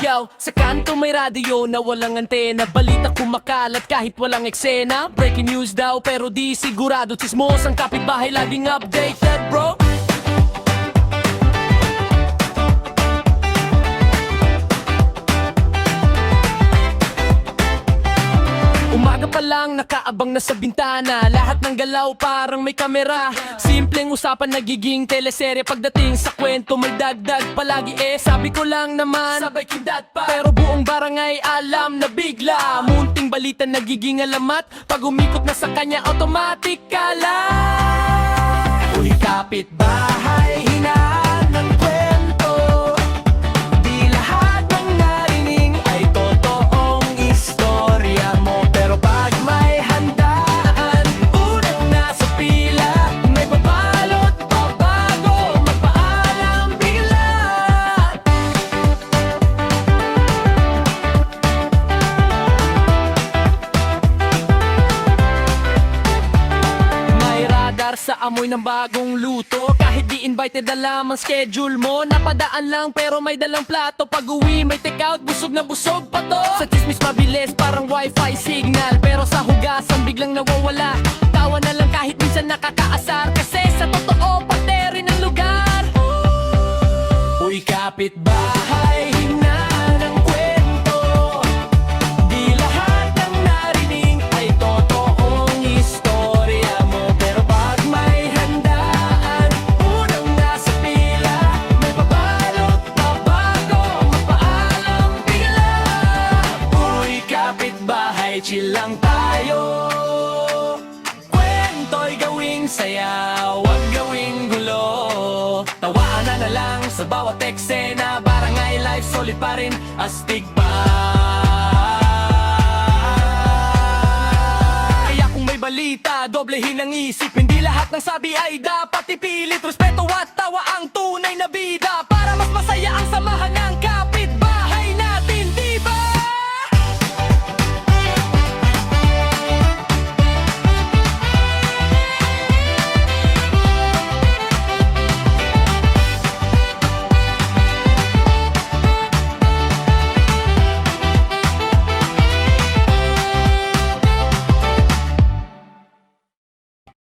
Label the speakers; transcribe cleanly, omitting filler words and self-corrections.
Speaker 1: Yo, sa kanto may radyo na walang antena, balita kumakalat kahit walang eksena. Breaking news daw pero di sigurado, chismos ang kapitbahay laging updated bro. Umaga pa lang nakaabang na sa bintana, lahat ng galaw parang may kamera. Simpleng usapan nagiging teleserye, pagdating sa kwento may dagdag palagi. Sabi ko lang naman, sabay kindat pa, pero buong barangay alam na bigla. Munting balita nagiging alamat, pag umikot na sa kanya automatic kala. Uy kapitbahay, hinaan ng kwento, di lahat ng narinig ay totoong istorya mo. Pero pag may handaan, unang nasa pila, may babalot pa bago magpaalam bigla. May radar sa amoy ng bagong luto, kahit di invited alam ang schedule mo. Napadaan lang pero may dalang plato, pag uwi may take out, busog na busog pa to. Sa chismis mabilis parang wifi signal, pero sa hugasan biglang nawawala. Tawa na lang kahit minsan nakakaasar, kasi sa totoo pati rin ang lugar. Uy kapitbahay, hinaan ng kwento, di lahat ng narinig ay totoong istorya mo. Pero pag may handaan, unang nasa pila, may babalot pa bago magpaalam bigla. Uy kapitbahay, chill lang tayo, kwento'y gawing saya, wag gawing gulo. Tawaan na lang sa bawat eksena, barangay life solid pa rin, astig pa. Kaya kung may balita, doblehin ang isip, hindi lahat ng sabi ay dapat ipilit. Respeto at tawa ang tunay na bida, para mas masaya ang samahan